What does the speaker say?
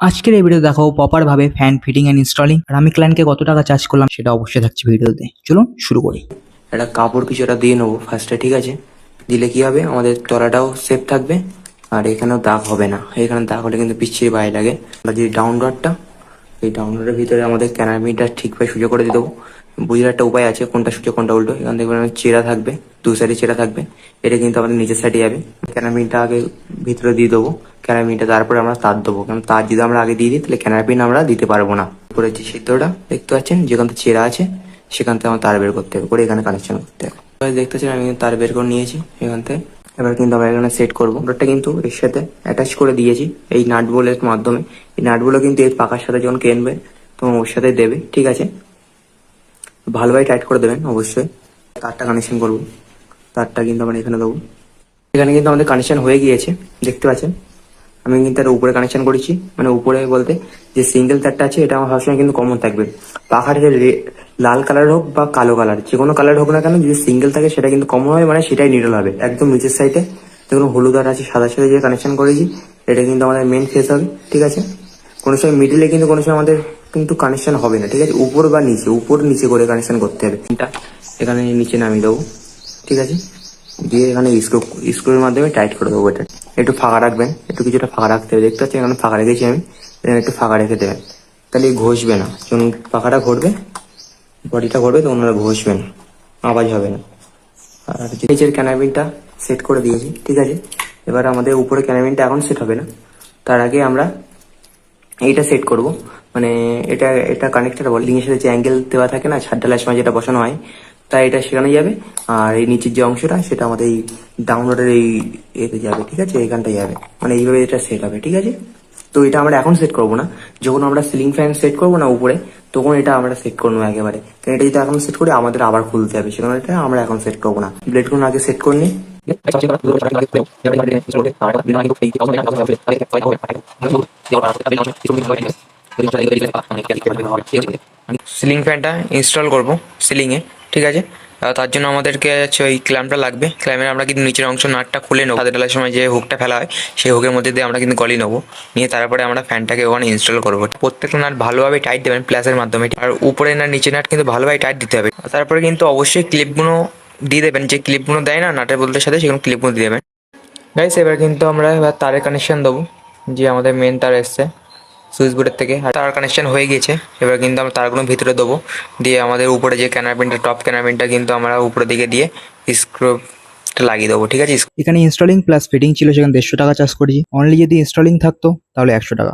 আজকের এই ভিডিও দেখাবো প্রপার ভাবে ফ্যান ফিটিং এন্ড ইনস্টলিং আর আমি ক্লায়েন্টকে কত টাকা চার্জ করলাম সেটা অবশ্যই থাকছে ভিডিওতে। চলুন শুরু করি। একটা কাপড় কিছুটা দিয়ে নেবো ফার্স্টে, ঠিক আছে? দিলে কি হবে, আমাদের তলাটাও সেফ থাকবে আর এখানেও দাগ হবে না। এখানে দাগ হলে কিন্তু পিছিয়ে বাইরে লাগে। আমরা যে ডাউনলোডটা, এই ডাউনলোডের ভিতরে আমাদের ক্যানামিটা ঠিকভাবে সুজো করে দিয়ে দেবো। বুঝার একটা উপায় আছে, কোনটা সুজো কোনটা উল্টো। এখান থেকে চেরা থাকবে, দু সাইডে চেরা থাকবে। এটা কিন্তু আমাদের নিচের সাইডে যাবে। ক্যানামিনটা আগে ভিতরে দিয়ে দেবো, ক্যানামিনটা তারপরে আমরা তার দেবো। কারণ তার যদি আমরা আগে দিয়ে দিই তাহলে ক্যানাপিন আমরা দিতে পারবো না। উপরে যে চিত্রটা দেখতে পাচ্ছেন, যেখান থেকে চেরা আছে সেখান থেকে আমার তার বের করতে হবে, করে এখানে কানেকশন করতে হবে। এবার দেখতে পাচ্ছেন আমি তার বের করে নিয়েছি এখান থেকে। এবার কিন্তু আমরা এখানে সেট করবো। মোটরটা কিন্তু এর সাথে অ্যাটাচ করে দিয়েছি এই নাট বোল্টের মাধ্যমে। এই নাট গুলো কিন্তু এই পাকার সাথে যখন কিনবে তখন ওর সাথে দেবে, ঠিক আছে? ভালোভাবে টাইট করে দেবেন অবশ্যই। তারটা কানেকশন করবো, তারটা কিন্তু আমরা এখানে দেবো। এখানে কিন্তু আমাদের কানেকশন হয়ে গিয়েছে, দেখতে পাচ্ছেন। আমি কিন্তু এটা উপরে কানেকশন করেছি, মানে উপরে বলতে যে সিঙ্গেল তারটা আছে এটা আমার সবসময় কিন্তু কমন থাকবে। পাখার যে লাল কালার হোক বা কালো কালার, যে কোনো কালার হোক না কেন, যদি সিঙ্গেল থাকে সেটা কিন্তু কমন হবে, মানে সেটাই নিডল হবে। একদম নিচের সাইডে দেখুন হলুদ আর আছে, সাদা সাথে যে কানেকশন করেছি এটা কিন্তু আমাদের মেন ফেস হবে, ঠিক আছে? কোনো সময় মিডিলে কিন্তু কোনো সময় আমাদের কিন্তু কানেকশন হবে না, ঠিক আছে? উপর বা নিচে, উপর নিচে করে কানেকশন করতে হবে। এটা এখানে নিচে নামিয়ে দেবো, ঠিক আছে? দিয়ে এখানে স্ক্রুর মাধ্যমে টাইট করে দেবো। এটা একটু ফাঁকা রাখবেন, একটু কিছুটা ফাঁকা রাখতে হবে। দেখতে পাচ্ছি এখানে ফাঁকা রেখেছি আমি, এখানে একটু ফাঁকা রেখে দেবেন, তাহলে ঘষবে না। যখন পাখাটা ঘুরবে, বডিটা ঘুরবে তখন ওরা ঘষবে না, আওয়াজ হবে না। আর নিচের ক্যানাবিনটা সেট করে দিয়েছি, ঠিক আছে? এবার আমাদের উপরে ক্যানাবিনটা এখন সেট হবে না, তার আগে আমরা এইটা সেট করব। মানে এটা এটা কানেক্টর ওয়েল্ডিং এর সাথে যে অ্যাঙ্গেল দেওয়া থাকে না, ছাদ ঢালাইয়ের সময় যেটা বসানো হয়, তাই এটা সেখানে যাবে। আর এই নিচের যে অংশটা সেটা আমাদের এই ডাউনলোডের এই এতে যাবে, ঠিক আছে? এখানটায় যাবে, মানে এইভাবে এটা সেট হবে, ঠিক আছে? তো এটা আমরা এখন সেট করবো না, যখন আমরা সিলিং ফ্যান সেট করবো না উপরে, তখন এটা আমরা সেট করবো একেবারে। কারণ এটা যদি এখন সেট করি আমাদের আবার খুলতে হবে, সেখানে এটা আমরা এখন সেট করবো না। ব্লেডগুলো আগে সেট করে নিই। সিলিং ফ্যানটা ইনস্টল করব সিলিংয়ে, ঠিক আছে? তার জন্য আমাদেরকে হচ্ছে ওই ক্ল্যাম্পটা লাগবে। ক্ল্যাম্পের আমরা কিন্তু নিচের অংশ নাটটা খুলে নেবো। হাতে ঢালার সময় যে হুকটা ফেলা হয় সেই হুকের মধ্যে দিয়ে আমরা কিন্তু গলি নেবো, নিয়ে তারপরে আমরা ফ্যানটাকে ওখানে ইনস্টল করবো। প্রত্যেকটা নাট ভালোভাবে টাইট দেবেন প্লাসের মাধ্যমে, আর উপরে না নিচে নাট কিন্তু ভালোভাবে টাইট দিতে হবে। তারপরে কিন্তু অবশ্যই ক্লিপগুলো দিয়ে দেবেন, যে ক্লিপগুলো দেয় না নাটের বলতের সাথে, সেগুলো ক্লিপগুলো দিয়ে দেবেন। গাইস এবার কিন্তু আমরা এবার তারের কানেকশন দেবো, যে আমাদের মেন তার এসছে সুইচ বোর্ডের থেকে, আর তার কানেকশন হয়ে গিয়েছে। এবার কিন্তু আমরা তারগুলো ভিতরে দেবো, দিয়ে আমাদের উপরে যে ক্যানাপিনটা, টপ ক্যানাপিনটা কিন্তু আমরা উপরের দিকে দিয়ে স্ক্রুটা লাগিয়ে দেবো, ঠিক আছে? এখানে ইনস্টলিং প্লাস ফিটিং ছিল, সেখানে 150 টাকা চার্জ করেছি। অনলি যদি ইনস্টলিং থাকতো তাহলে 100 টাকা।